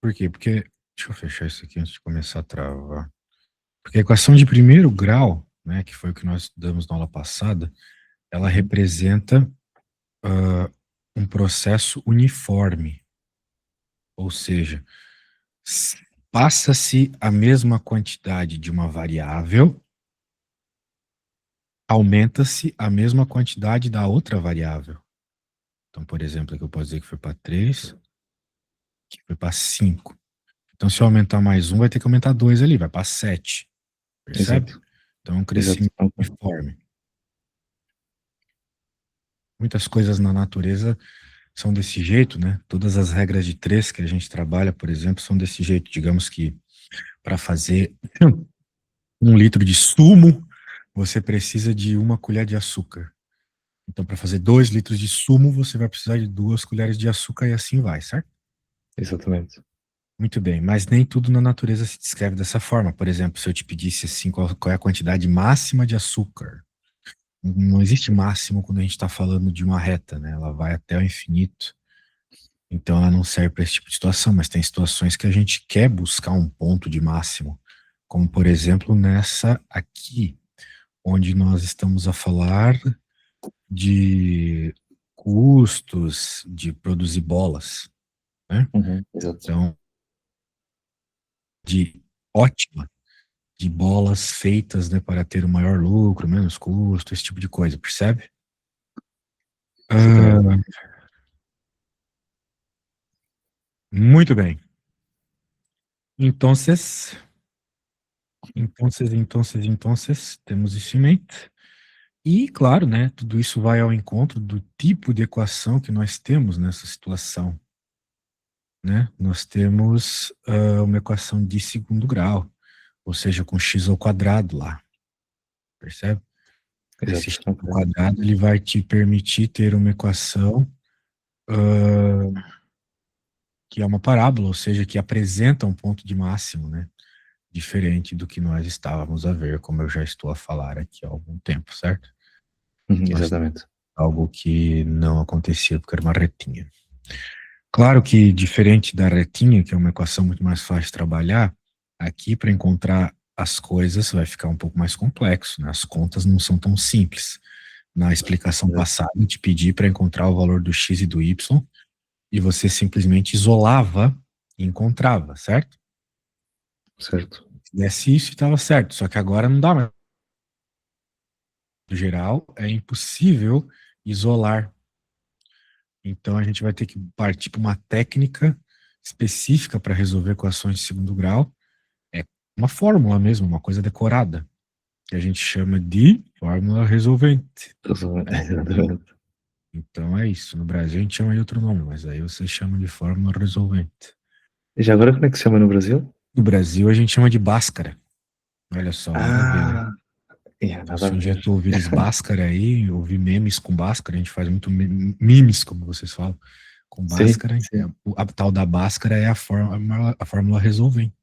Por quê? Porque, deixa eu fechar isso aqui antes de começar a travar. Porque a equação de primeiro grau, né, que foi o que nós estudamos na aula passada, ela representa ah, um processo uniforme. Ou seja, passa-se a mesma quantidade de uma variável, aumenta-se a mesma quantidade da outra variável. Então, por exemplo, aqui eu posso dizer que foi para 3, que foi para 5. Então, se eu aumentar mais um, vai ter que aumentar 2 ali, vai para 7. Percebe? Exato, Então, é um exato. crescimento uniforme. Muitas coisas na natureza são desse jeito, né? Todas as regras de 3 que a gente trabalha, por exemplo, são desse jeito. Digamos que para fazer 1 litro de sumo, você precisa de 1 colher de açúcar. Então, para fazer 2 litros de sumo, você vai precisar de 2 colheres de açúcar e assim vai, certo? Exatamente. Muito bem, mas nem tudo na natureza se descreve dessa forma. Por exemplo, se eu te pedisse assim, qual é a quantidade máxima de açúcar? Não existe máximo quando a gente está falando de uma reta, né? Ela vai até o infinito. Então, ela não serve para esse tipo de situação, mas tem situações que a gente quer buscar um ponto de máximo, como, por exemplo, nessa aqui, onde nós estamos a falar de custos de produzir bolas, né? Exato. Então, de ótima, de bolas feitas, né, para ter o maior lucro, menos custo, esse tipo de coisa, percebe? Exatamente. Ah, muito bem. Entonces, temos isso em mente. E, claro, né, tudo isso vai ao encontro do tipo de equação que nós temos nessa situação, né? Nós temos uma equação de segundo grau, ou seja, com x ao quadrado lá, percebe? Esse Exato. x ao Ok. quadrado, ele vai te permitir ter uma equação que é uma parábola, ou seja, que apresenta um ponto de máximo, né? Diferente do que nós estávamos a ver, como eu já estou a falar aqui há algum tempo, certo? Nós Exatamente. algo que não acontecia porque era uma retinha. Claro que, diferente da retinha, que é uma equação muito mais fácil de trabalhar, aqui para encontrar as coisas vai ficar um pouco mais complexo, né? As contas não são tão simples. Na explicação Exato. passada, eu te pedi para encontrar o valor do x e do y, e você simplesmente isolava e encontrava, certo? Certo. Se desse isso, estava certo, só que agora não dá mais. No geral, é impossível isolar. Então, a gente vai ter que partir para uma técnica específica para resolver equações de segundo grau. É uma fórmula mesmo, uma coisa decorada, que a gente chama de fórmula resolvente. Exatamente. Então, é isso. No Brasil, a gente chama de outro nome, mas aí você chama de fórmula resolvente. E já agora como é que se chama no Brasil? No Brasil, a gente chama de Bhaskara. Olha só, nada a ver, né? Ah, Então, nada a se um dia ver. tu ouvires Bhaskara aí, ouvir memes com Bhaskara, a gente faz muito memes, como vocês falam, com Sim, Bhaskara. sim. A tal da Bhaskara é a fórmula resolvente,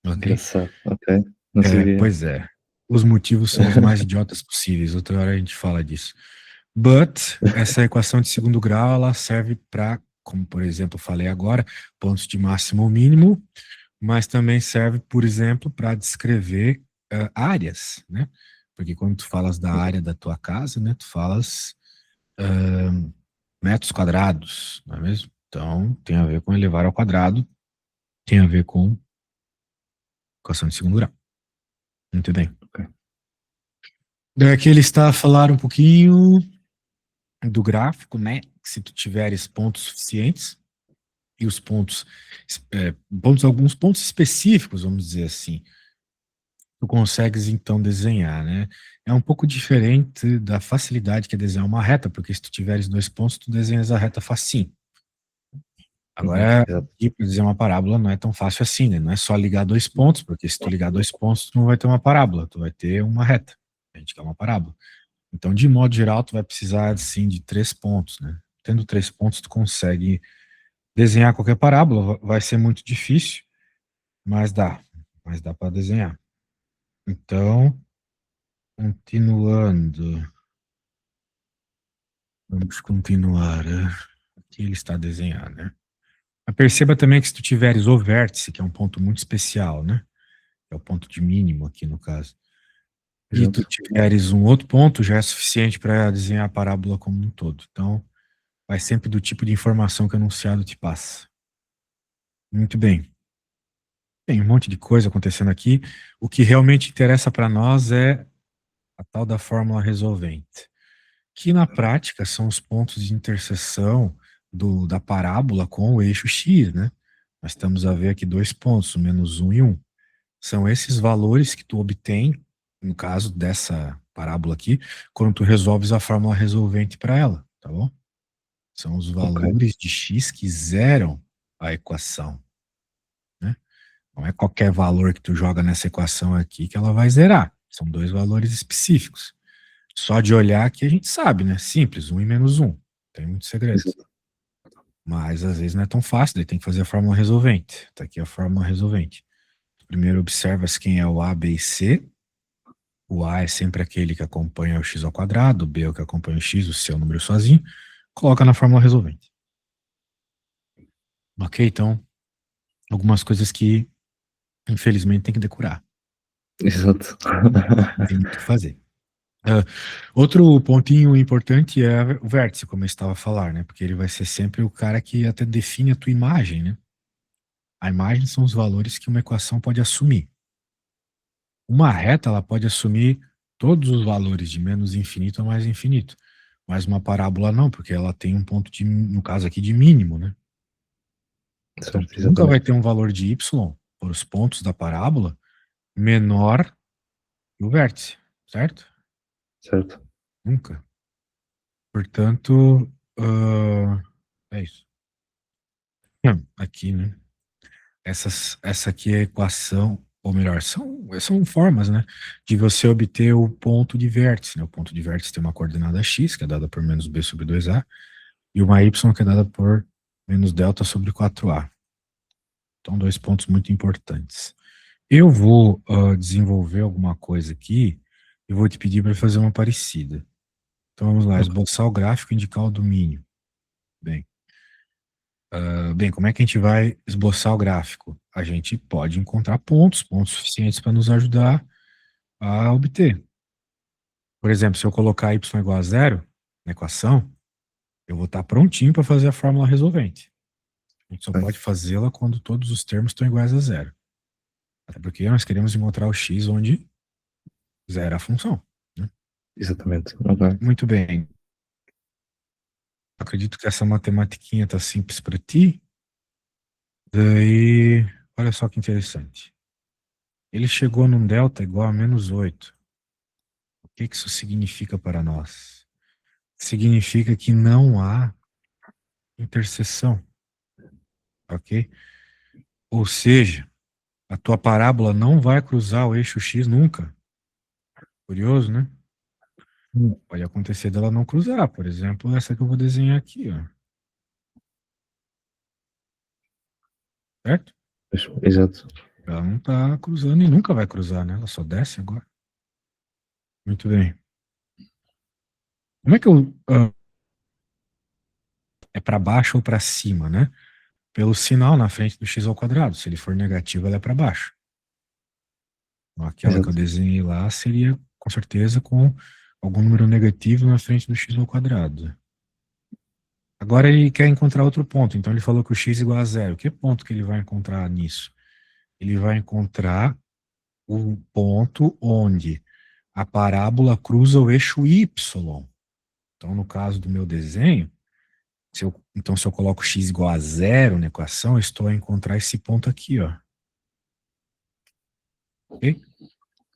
ok? Engraçado. Ok. Não sabia. Pois é. Os motivos são os mais idiotas possíveis. Outra hora a gente fala disso. But, essa equação de segundo grau, ela serve para, como por exemplo, eu falei agora, pontos de máximo ou mínimo, mas também serve, por exemplo, para descrever áreas, né? Porque quando tu falas da área da tua casa, né, tu falas metros quadrados, não é mesmo? Então, tem a ver com elevar ao quadrado, tem a ver com equação de segundo grau. Muito bem. Ok. Aqui ele está a falar um pouquinho do gráfico, né? Se tu tiveres pontos suficientes e os alguns pontos específicos, vamos dizer assim, tu consegues então desenhar, né? É um pouco diferente da facilidade que é desenhar uma reta, porque se tu tiveres 2 pontos, tu desenhas a reta facinho. Agora, Exato. aqui para desenhar uma parábola não é tão fácil assim, né? Não é só ligar 2 pontos, porque se tu ligar 2 pontos, tu não vai ter uma parábola, tu vai ter uma reta. A gente quer uma parábola. Então, de modo geral, tu vai precisar, assim, de 3 pontos, né? Tendo 3 pontos, tu consegue desenhar qualquer parábola. Vai ser muito difícil, mas dá. Mas dá para desenhar. Então, continuando. Vamos continuar. Aqui ele está a desenhar, né? Perceba também que se tu tiveres o vértice, que é um ponto muito especial, né? É o ponto de mínimo aqui no caso. E tu Exato. tiveres um outro ponto, já é suficiente para desenhar a parábola como um todo. Então, vai sempre do tipo de informação que o enunciado te passa. Muito bem. Tem um monte de coisa acontecendo aqui. O que realmente interessa para nós é a tal da fórmula resolvente, que na prática são os pontos de interseção da parábola com o eixo x, né? Nós estamos a ver aqui dois pontos, o -1 e 1. São esses valores que tu obtém, no caso dessa parábola aqui, quando tu resolves a fórmula resolvente para ela, tá bom? São os valores de x que zeram a equação, né? Não é qualquer valor que tu joga nessa equação aqui que ela vai zerar. São dois valores específicos. Só de olhar aqui a gente sabe, né? Simples, 1 e -1. Não tem muito segredo. Exato. Mas às vezes não é tão fácil, daí tem que fazer a fórmula resolvente. Tá aqui a fórmula resolvente. Primeiro observa-se quem é o A, B e C. O A é sempre aquele que acompanha o x ao quadrado, o B é o que acompanha o x, o C é o número sozinho. Coloca na fórmula resolvente. Ok? Então, algumas coisas que, infelizmente, tem que decorar. Exato. Não tem muito o que fazer. Outro pontinho importante é o vértice, como eu estava a falar, né? Porque ele vai ser sempre o cara que até define a tua imagem, né? A imagem são os valores que uma equação pode assumir. Uma reta, ela pode assumir todos os valores de menos infinito a mais infinito. Mas uma parábola não, porque ela tem um ponto de, no caso aqui, de mínimo, né? Então, Certo, tu nunca vai exatamente. ter um valor de y por os pontos da parábola menor que o vértice, certo? Certo. Nunca. Portanto, é isso. Aqui, né? Essa aqui é a equação, ou melhor, são formas, né, de você obter o ponto de vértice, né? O ponto de vértice tem uma coordenada x, que é dada por menos b sobre 2a, e uma y, que é dada por menos delta sobre 4a. Então, dois pontos muito importantes. Eu vou desenvolver alguma coisa aqui e vou te pedir para fazer uma parecida. Então, vamos lá, esboçar o gráfico e indicar o domínio. Bem, como é que a gente vai esboçar o gráfico? A gente pode encontrar pontos suficientes para nos ajudar a obter. Por exemplo, se eu colocar y igual a zero na equação, eu vou estar prontinho para fazer a fórmula resolvente. A gente só pode fazê-la quando todos os termos estão iguais a zero. Até porque nós queremos encontrar o x onde zero é a função, né? Exatamente. Ok. Muito bem. Acredito que essa matematiquinha está simples para ti. Daí, olha só que interessante. Ele chegou num delta igual a -8. O que isso significa para nós? Significa que não há interseção, ok? Ou seja, a tua parábola não vai cruzar o eixo x nunca. Curioso, né? Pode acontecer dela não cruzar, por exemplo, essa que eu vou desenhar aqui, ó. Certo? Exato. Ela não está cruzando e nunca vai cruzar, né? Ela só desce agora. Muito bem. Como é que eu... é para baixo ou para cima, né? Pelo sinal na frente do x ao quadrado. Se ele for negativo, ela é para baixo. Então, aquela que eu Exato. desenhei lá seria, com certeza, com algum número negativo na frente do x ao quadrado. Agora ele quer encontrar outro ponto. Então ele falou que o x é igual a zero. Que ponto que ele vai encontrar nisso? Ele vai encontrar o ponto onde a parábola cruza o eixo y. Então, no caso do meu desenho, então se eu coloco x igual a zero na equação, eu estou a encontrar esse ponto aqui, ó. Ok?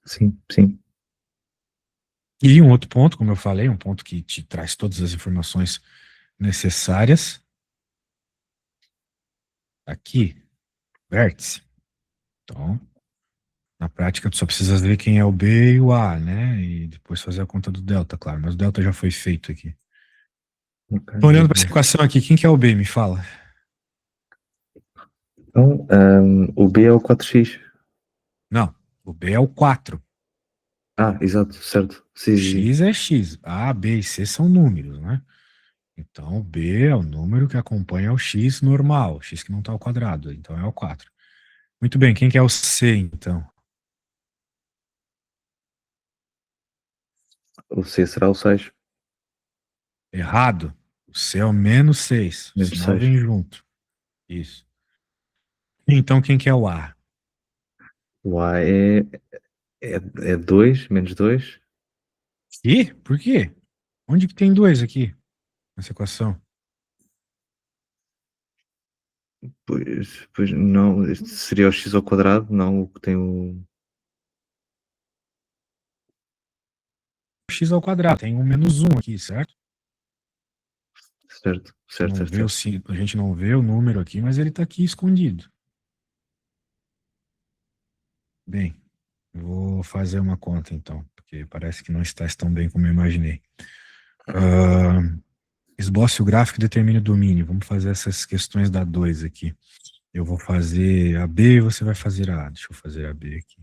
Sim, sim. E um outro ponto, como eu falei, um ponto que te traz todas as informações necessárias. Aqui, vértice. Então, na prática, tu só precisa ver quem é o B e o A, né? E depois fazer a conta do delta, claro. Mas o delta já foi feito aqui. Okay, Tô olhando para essa equação aqui. Quem que é o B? Me fala. então, o B é o 4x. Não, o B é o 4. Ah, exato, certo. Sim, sim. X é X. A, B e C são números, né? Então, o B é o número que acompanha o x normal, x que não está ao quadrado, então é o 4. Muito bem, quem que é o C, então? O C será o 6. Errado. O C é o menos 6. O Menos sinal 6. vem junto. Isso. Então, quem que é o A? O A é 2, menos 2. E? Por quê? Onde que tem 2 aqui nessa equação? Pois não, este seria o x ao quadrado, não o que tem o. X ao quadrado. Tem um menos 1 aqui, certo? Certo, certo, Não certo, vê o, certo. a gente não vê o número aqui, mas ele está aqui escondido. Bem, eu vou fazer uma conta então, porque parece que não está tão bem como eu imaginei. Esboce o gráfico e determine o domínio. Vamos fazer essas questões da 2 aqui. Eu vou fazer a B e você vai fazer a A. Deixa eu fazer a B aqui.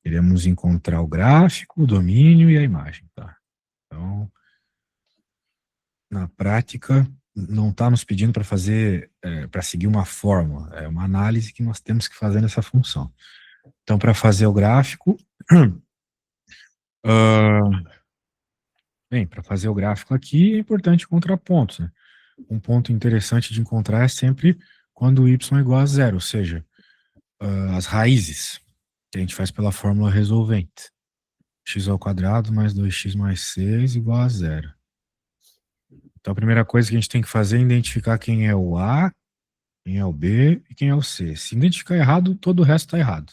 Queremos encontrar o gráfico, o domínio e a imagem, tá? Então, na prática, não está nos pedindo para fazer, para seguir uma fórmula. É uma análise que nós temos que fazer nessa função. Então, para fazer o gráfico, bem, para fazer o gráfico aqui é importante encontrar pontos, né? Um ponto interessante de encontrar é sempre quando y é igual a zero, ou seja, as raízes, que a gente faz pela fórmula resolvente. X ao quadrado mais 2x mais 6 igual a zero. Então, a primeira coisa que a gente tem que fazer é identificar quem é o A, quem é o B e quem é o C. Se identificar errado, todo o resto está errado.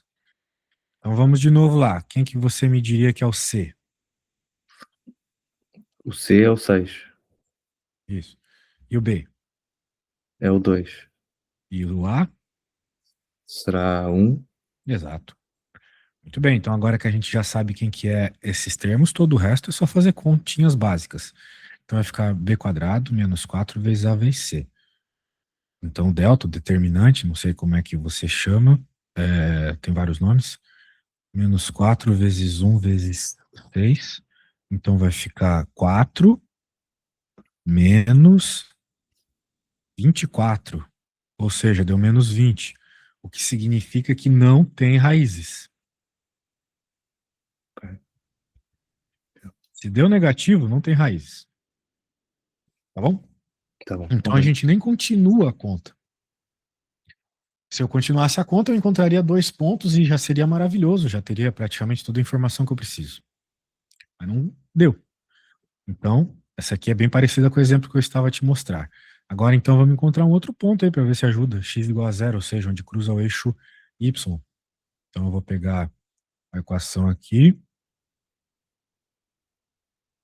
Então, vamos de novo lá. Quem que você me diria que é o C? O C é o 6. Isso. E o B? É o 2. E o A? Será 1. Exato. Muito bem, então agora que a gente já sabe quem que é esses termos, todo o resto é só fazer continhas básicas. Então vai ficar b quadrado menos 4 vezes a vezes c. Então o delta, o determinante, não sei como é que você chama, tem vários nomes, menos 4 vezes 1 vezes 6. Então vai ficar 4 menos 24, ou seja, deu menos 20, o que significa que não tem raízes. Se deu negativo, não tem raízes. Tá bom? Tá bom, Então a ok. gente nem continua a conta. Se eu continuasse a conta, eu encontraria 2 pontos e já seria maravilhoso, já teria praticamente toda a informação que eu preciso. Mas não deu. Então, essa aqui é bem parecida com o exemplo que eu estava a te mostrar. Agora, então, vamos encontrar um outro ponto aí para ver se ajuda. X igual a zero, ou seja, onde cruza o eixo Y. Então, eu vou pegar a equação aqui.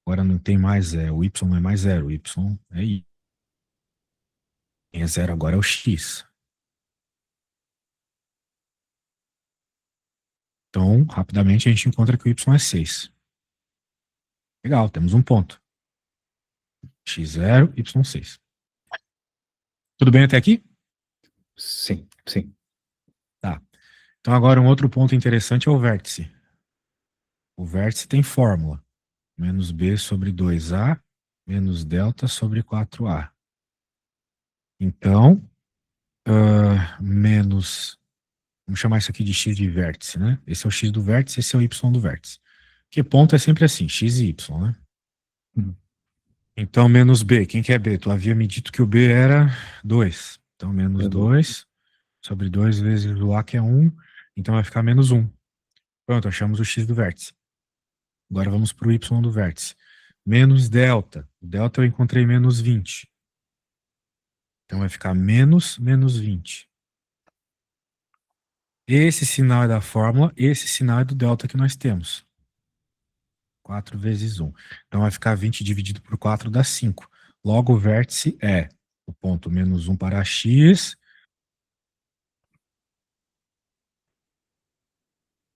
Agora não tem mais, o Y não é mais zero, o Y é I. Quem é zero agora é o X. Então, rapidamente a gente encontra que o Y é 6. Legal, temos um ponto. X0, Y6. Tudo bem até aqui? Sim, sim. Tá. Então agora um outro ponto interessante é o vértice. O vértice tem fórmula. Menos B sobre 2A, menos delta sobre 4A. Então, menos... Vamos chamar isso aqui de x de vértice, né? Esse é o x do vértice, esse é o y do vértice. Porque ponto é sempre assim, x e y, né? Hum. Então, menos B. Quem que é B? Tu havia me dito que o B era 2. Então, menos É do- 2 sobre 2 vezes o A, que é 1. Então, vai ficar menos 1. Pronto, achamos o x do vértice. Agora vamos para o y do vértice. Menos delta. O delta eu encontrei menos 20. Então, vai ficar menos 20. Esse sinal é da fórmula, esse sinal é do delta que nós temos. 4 vezes 1. Então, vai ficar 20 dividido por 4 dá 5. Logo, o vértice é o ponto menos 1 para x.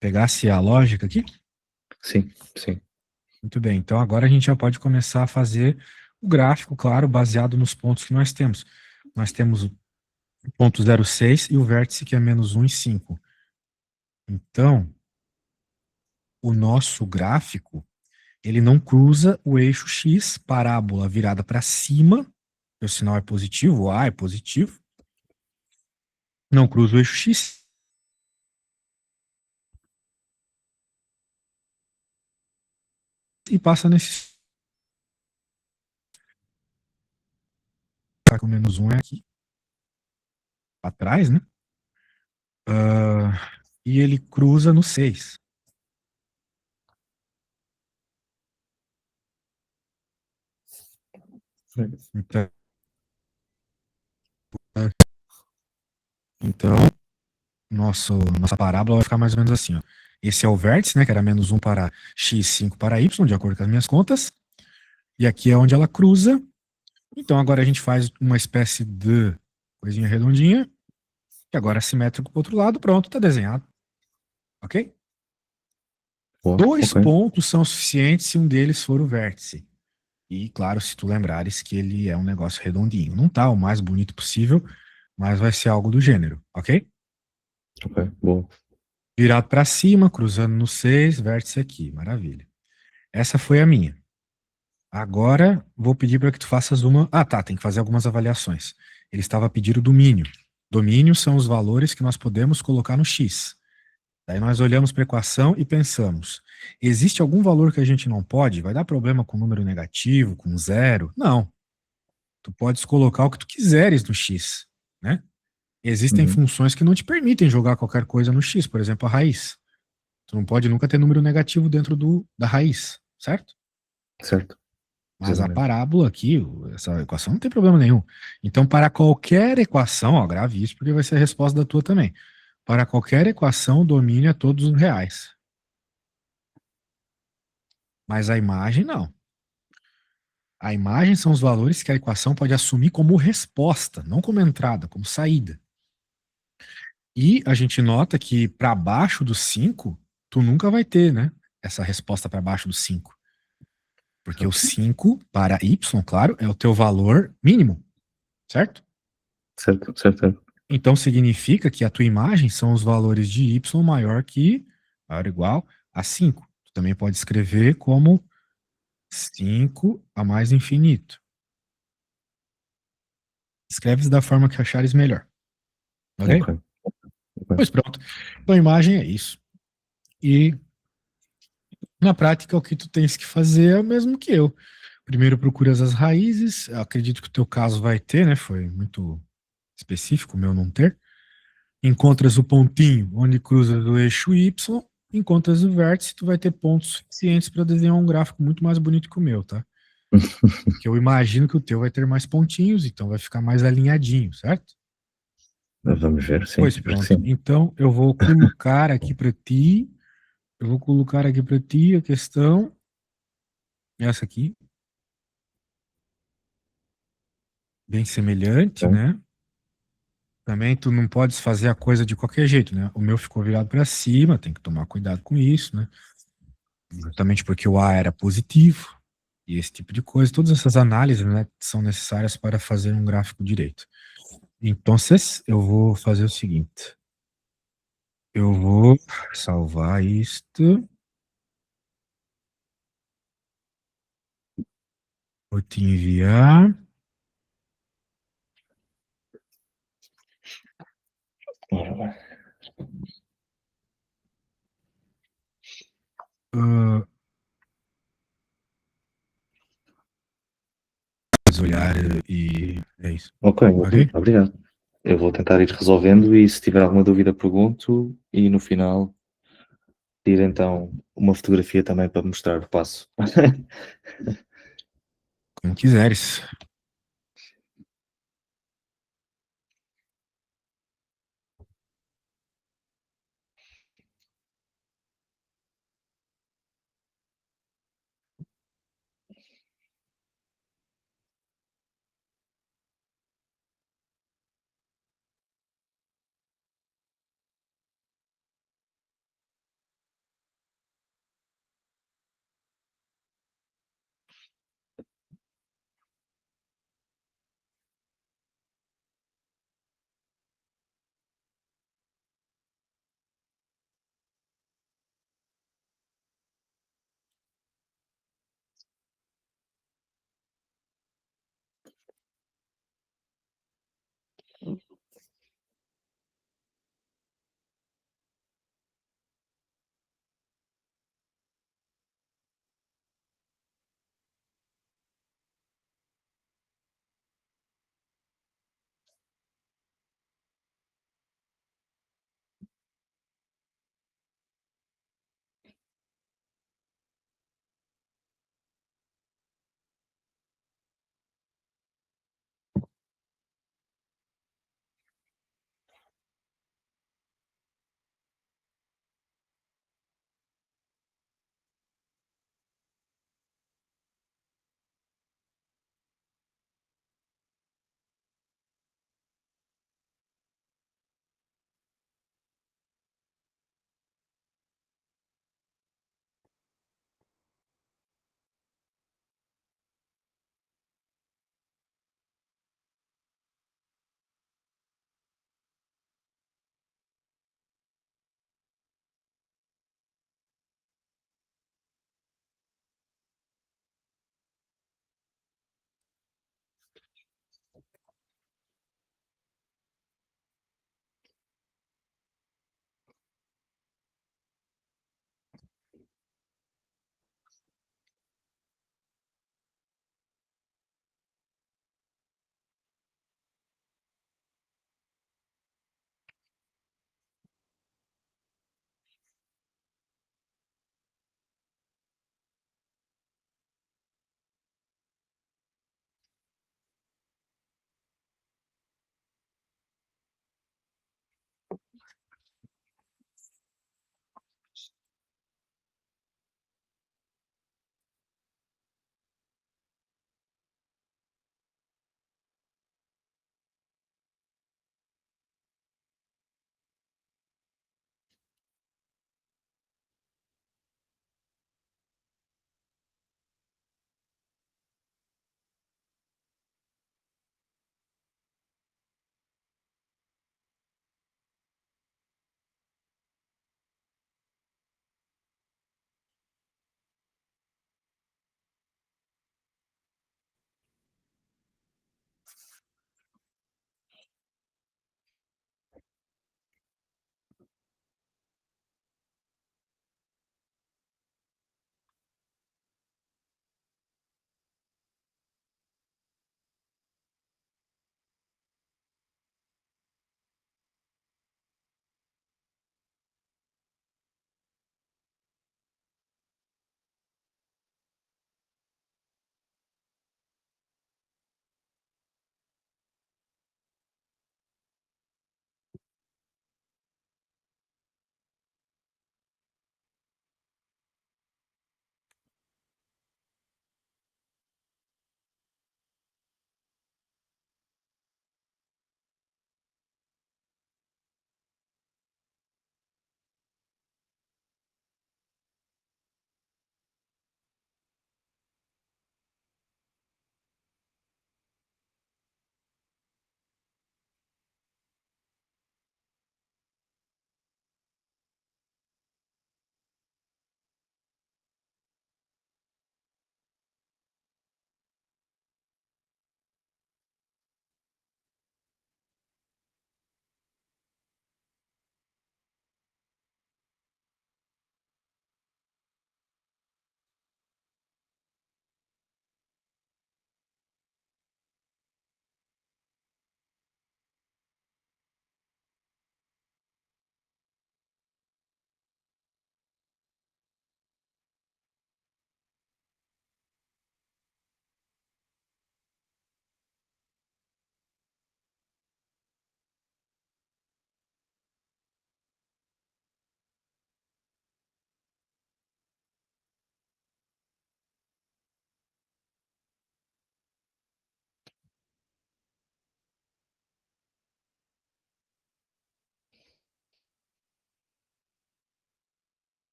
Pegasse a lógica aqui? Sim, sim. Muito bem. Então, agora a gente já pode começar a fazer o gráfico, claro, baseado nos pontos que nós temos. Nós temos o ponto 0,6 e o vértice que é menos 1 e 5. Então, o nosso gráfico, ele não cruza o eixo X, parábola virada para cima, o sinal é positivo, o A é positivo, não cruza o eixo X e passa nesse. Tá com menos um é aqui atrás, né? E ele cruza no 6. Então, então nossa parábola vai ficar mais ou menos assim. Ó. Esse é o vértice, né? Que era menos um para x, 5 para y, de acordo com as minhas contas. E aqui é onde ela cruza. Então agora a gente faz uma espécie de coisinha redondinha. E agora é simétrico para o outro lado. Pronto, está desenhado. Ok? Boa, Dois ok. pontos são suficientes se um deles for o vértice. E, claro, se tu lembrares que ele é um negócio redondinho. Não tá o mais bonito possível, mas vai ser algo do gênero, ok? Ok, boa. Virado para cima, cruzando no 6, vértice aqui. Maravilha. Essa foi a minha. Agora, vou pedir para que tu faças uma. Ah, tá, tem que fazer algumas avaliações. Ele estava a pedir o domínio. Domínio são os valores que nós podemos colocar no X. Daí nós olhamos para a equação e pensamos: existe algum valor que a gente não pode? Vai dar problema com número negativo, com zero? Não. Tu podes colocar o que tu quiseres no X, né? Existem Uhum. funções que não te permitem jogar qualquer coisa no X, por exemplo, a raiz. Tu não pode nunca ter número negativo dentro da raiz, certo? Certo, Mas a exatamente. parábola aqui, essa equação não tem problema nenhum. Então, para qualquer equação, ó, grave isso porque vai ser a resposta da tua também. Para qualquer equação, o domínio é todos os reais. Mas a imagem, não. A imagem são os valores que a equação pode assumir como resposta, não como entrada, como saída. E a gente nota que para baixo do 5, tu nunca vai ter, né? Essa resposta para baixo do 5. Porque o Certo, 5 para y, claro, é o teu valor mínimo, certo? certo, certo. Certo. Então significa que a tua imagem são os valores de y maior ou igual a 5. Tu também pode escrever como 5 a mais infinito. Escreves da forma que achares melhor, ok? Ok, ok. Pois pronto. Então a imagem é isso. E na prática o que tu tens que fazer é o mesmo que eu. Primeiro procuras as raízes, acredito que o teu caso vai ter, né? Foi muito específico, o meu não ter. Encontras o pontinho onde cruzas o eixo Y, encontras o vértice, tu vai ter pontos suficientes para desenhar um gráfico muito mais bonito que o meu, tá? Porque eu imagino que o teu vai ter mais pontinhos, então vai ficar mais alinhadinho, certo? Vamos ver, sim, Pois espero que pronto. sim. Então eu vou colocar aqui para ti, eu vou colocar aqui para ti a questão, essa aqui, bem semelhante, Ok. né? Também tu não podes fazer a coisa de qualquer jeito, né? O meu ficou virado para cima, tem que tomar cuidado com isso, né? Justamente porque o A era positivo e esse tipo de coisa. Todas essas análises, né, são necessárias para fazer um gráfico direito. Então, eu vou fazer o seguinte: eu vou salvar isto, vou te enviar. Ora bem. Uh, olhar e é isso, Ok, ok? obrigado. Eu vou tentar ir resolvendo e se tiver alguma dúvida pergunto e no final tiro então uma fotografia também para mostrar o passo. Como quiseres.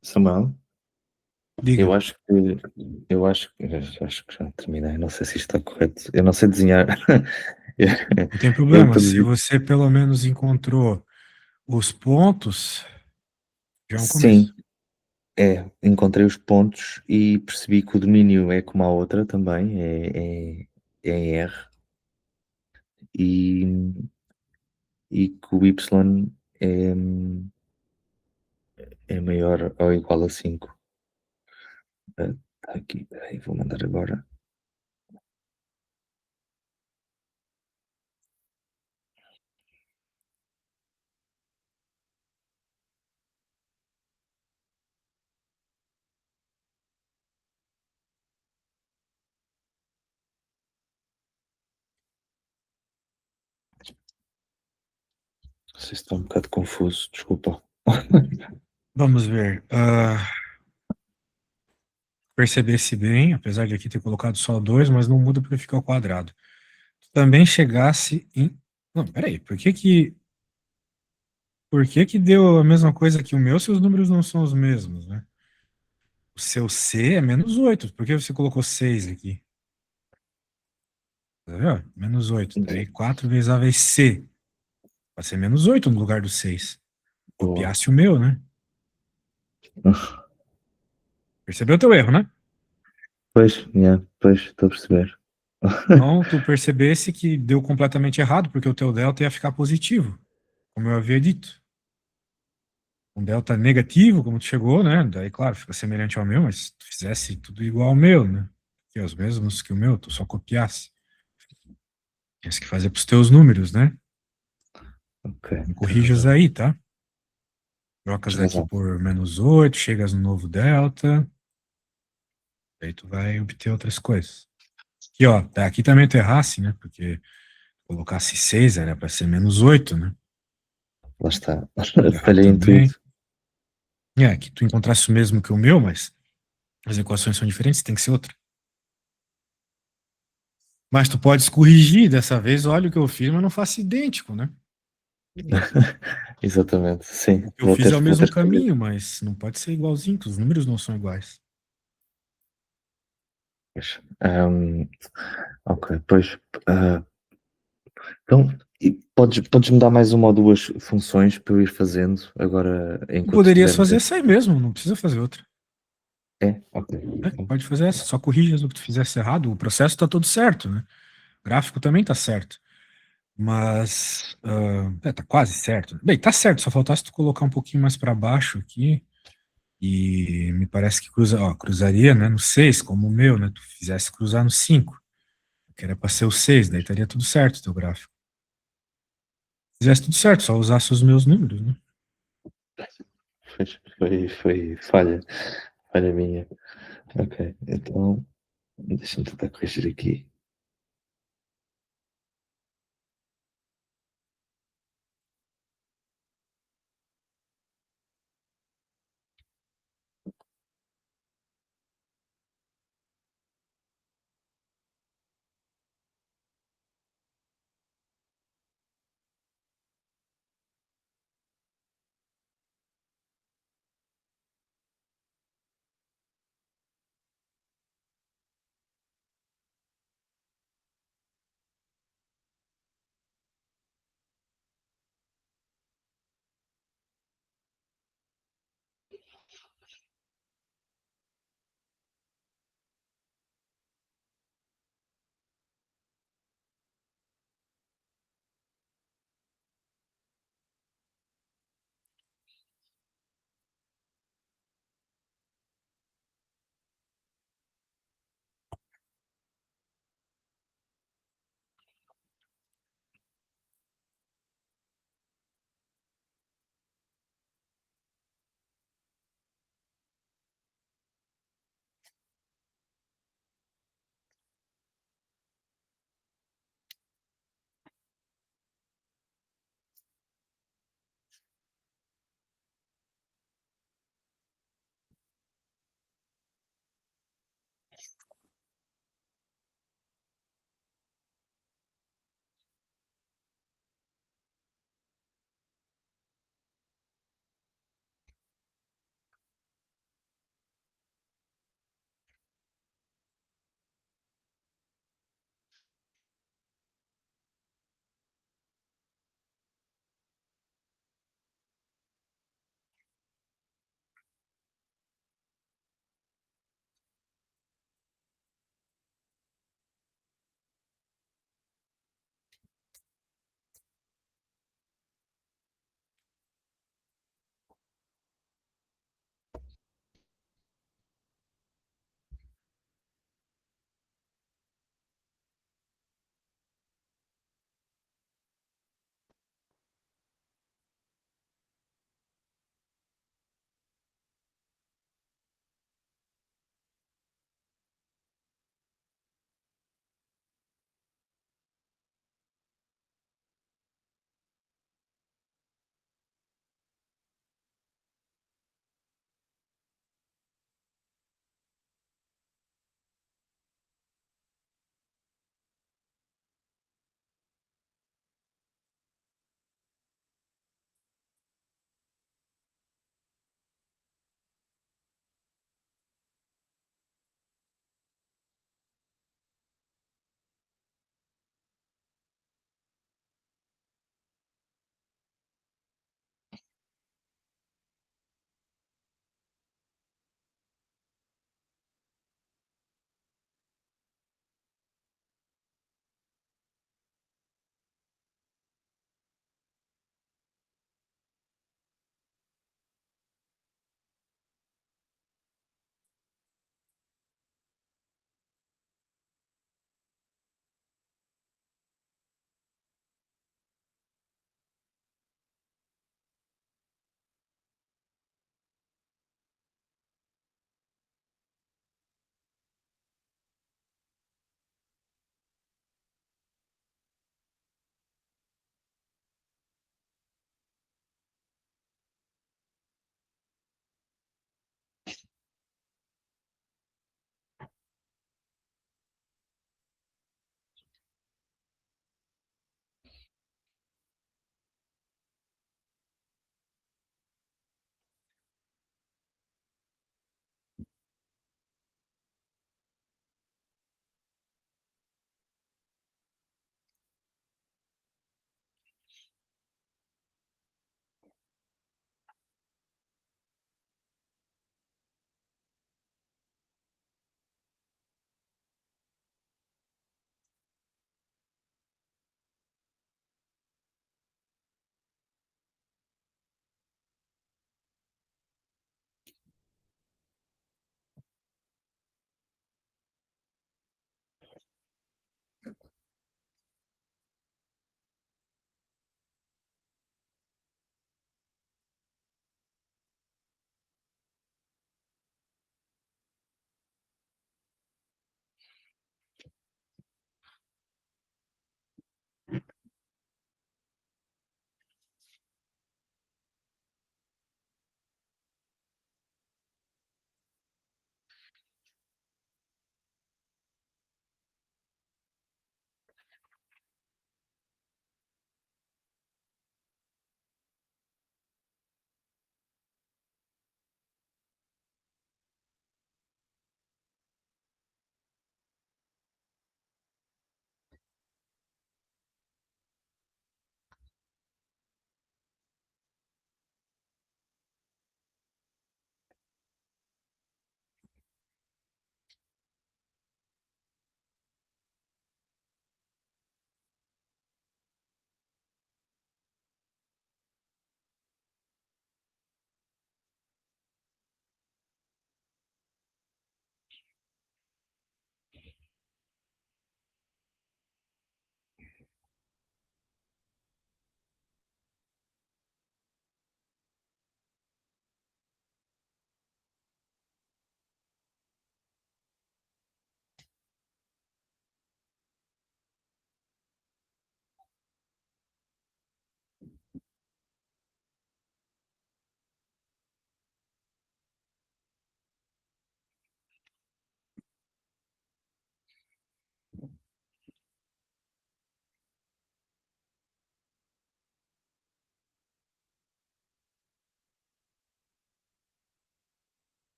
Samuel, eu Diga, acho que acho que já terminei, não sei se isto está correto. Eu não sei desenhar. não tem Eu problema. Se produzi você pelo menos encontrou os pontos, já é um sim, começo. encontrei os pontos e percebi que o domínio é como a outra também, é em R e que o Y é maior ou igual a 5. Tá aqui, espera aí, vou mandar agora. Não sei se está um bocado confuso, desculpa. Vamos ver. Perceber-se bem, apesar de aqui ter colocado só dois, mas não muda para ficar ao quadrado. Também chegasse em. Não, peraí, por que que deu a mesma coisa que o meu se os números não são os mesmos, né? O seu C é -8. Por que você colocou 6 aqui? Tá vendo? -8. Daí 4 vezes A vezes C. Pode ser -8 no lugar do 6. Boa. Copiasse o meu, né? Percebeu o teu erro, né? Pois, yeah, pois, estou a perceber. Então, tu percebesse que deu completamente errado, porque o teu delta ia ficar positivo, como eu havia dito. Um delta negativo, como tu chegou, né? Daí, claro, fica semelhante ao meu, mas se tu fizesse tudo igual ao meu, né? Que é os mesmos que o meu, tu só copiasse. Tinha que fazer pros teus números, né? Ok, Me tens corrijas razão. aí, tá? Tens Trocas aqui razão. por -8, chegas no novo delta, aí tu vai obter outras coisas. Aqui, ó, aqui também tu errasse, né? Porque colocasse 6 era para ser -8, né? Lá está. Errado Falhei em tudo. também. É, que tu encontrasse o mesmo que o meu, mas as equações são diferentes, tem que ser outra. Mas tu podes corrigir dessa vez, olha o que eu fiz, mas não faço idêntico, né? Exatamente, sim. O que eu fiz é o Vou mesmo ter que fazer. caminho, mas não pode ser igualzinho, que os números não são iguais. Pois. Ok, pois. Então, podes me dar mais uma ou duas funções para eu ir fazendo agora Tu enquanto poderias estivermos fazer a. essa aí mesmo, não precisa fazer outra. É? Ok. É, pode fazer essa, só corrija o que tu fizesse errado, o processo está todo certo, né? O gráfico também está certo. Mas tá quase certo. Bem, tá certo, só faltasse tu colocar um pouquinho mais para baixo aqui. E me parece que cruzaria, né, no 6 como o meu, né? Tu fizesse cruzar no 5 que era para ser o 6 daí estaria tudo certo o teu gráfico. Fizesse tudo certo, só usasse os meus números, né? Foi falha. Falha minha. Ok, então deixa-me tentar corrigir aqui.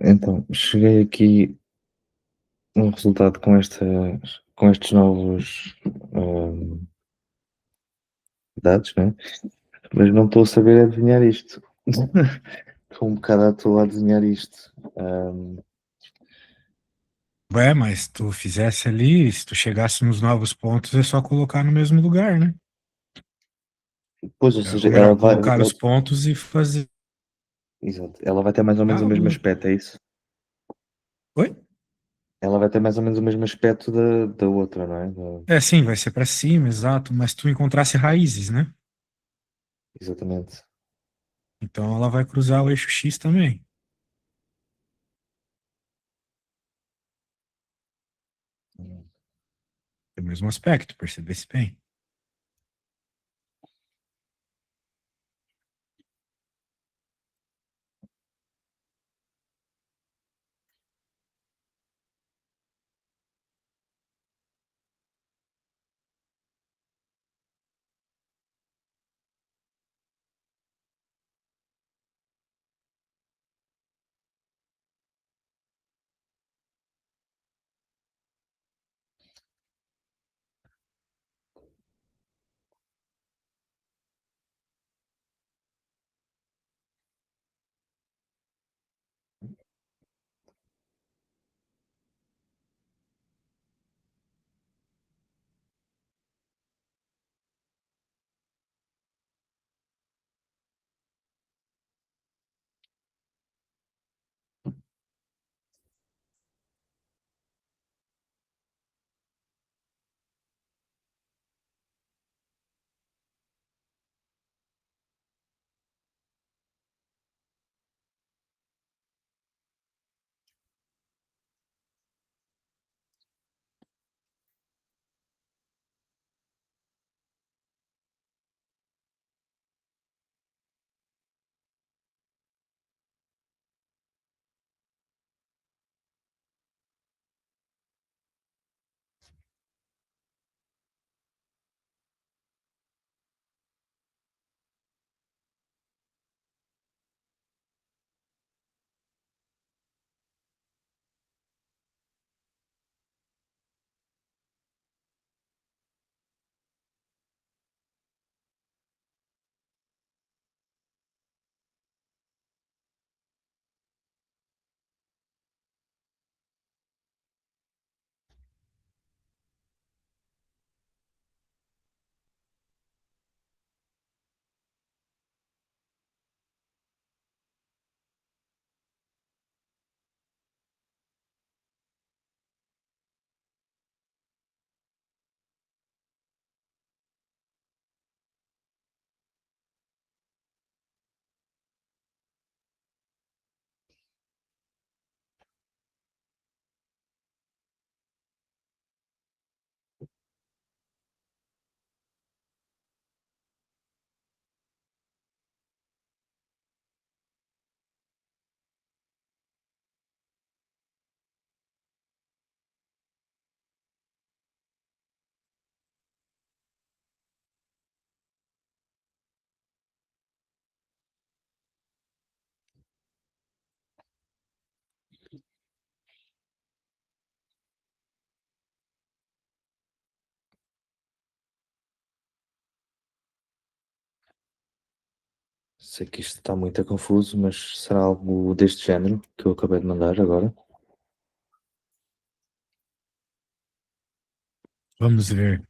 Então, cheguei aqui um resultado com estes novos dados, né? Mas não estou a saber adivinhar isto. Estou um bocado à toa a adivinhar isto. Ué, mas se tu fizesse ali, se tu chegasse nos novos pontos, é só colocar no mesmo lugar, né? Pois, ou seja, Ou melhor, colocar os pontos e fazer exato, ela vai ter mais ou menos o mesmo algo. aspecto, é isso? Oi? Ela vai ter mais ou menos o mesmo aspecto da outra, não é? É, sim, vai ser para cima, exato, mas tu encontrasse raízes, né? Exatamente. Então ela vai cruzar o eixo X também. Tem o mesmo aspecto, percebesse bem. Sei que isto está muito confuso, mas será algo deste género que eu acabei de mandar agora? Vamos ver.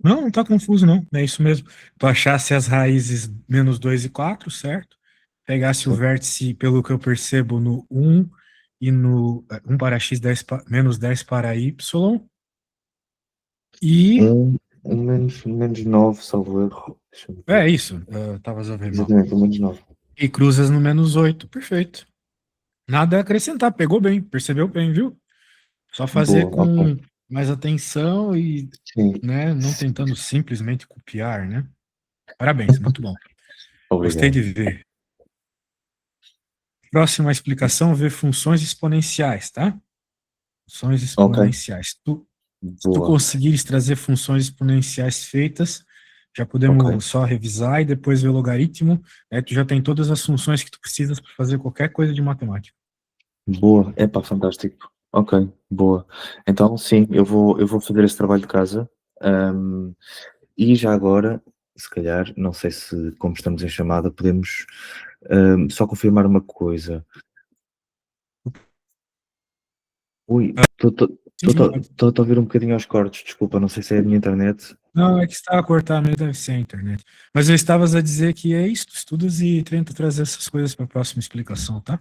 Não, não tá confuso, não. É isso mesmo. Tu achasse as raízes menos 2 e 4, certo? Pegasse o Sim. vértice, pelo que eu percebo, no um e no 1 para x, 10 menos 10 para y, e Menos 9, salvo erro. Deixa-me ver. é isso, estavas a ver mal. Exatamente, um menos 9. E cruzas no menos 8, perfeito. Nada a acrescentar, pegou bem, percebeu bem, viu? Só fazer Boa, ok. com mais atenção e, Sim, né, não tentando simplesmente copiar, né? Parabéns, muito bom. Gostei obrigado. de ver. Próxima explicação, ver funções exponenciais, tá? Funções Ok, exponenciais. Se tu boa. conseguires trazer funções exponenciais feitas, Já Ok, podemos só revisar e depois ver o logaritmo. Aí tu já tem todas as funções que tu precisas para fazer qualquer coisa de matemática. boa, epá, fantástico. Ok, boa. Então, sim, eu vou fazer esse trabalho de casa. Ahm, e já agora, se calhar, não sei se, como estamos em chamada, podemos só confirmar uma coisa. Ui, Sim, sim, pode. estou a ouvir um bocadinho aos cortes, desculpa, não sei se é a minha internet. Não, é que está a cortar mesmo, deve ser a internet. Mas eu estavas a dizer que é isso, tu estudas e tenta trazer essas coisas para a próxima explicação, tá?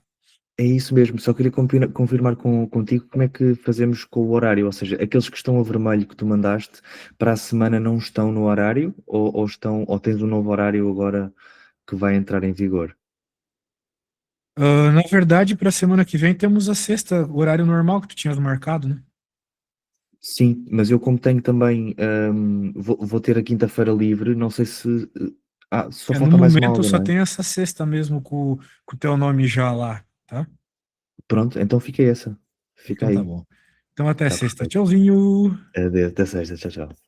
É isso mesmo, só queria confirmar contigo como é que fazemos com o horário, ou seja, aqueles que estão a vermelho que tu mandaste para a semana não estão no horário ou tens um novo horário agora que vai entrar em vigor? Na verdade, para a semana que vem temos a sexta, o horário normal que tu tinhas marcado, né? Sim, mas eu como tenho também, vou ter a quinta-feira livre, não sei se... só No falta mais uma momento eu aula, só não é? tenho essa sexta mesmo com o teu nome já lá, tá? Pronto, então fica essa. Fica Então tá aí. bom. Então até Está sexta. perfeito. Tchauzinho! Adeus, até sexta, tchau, tchau.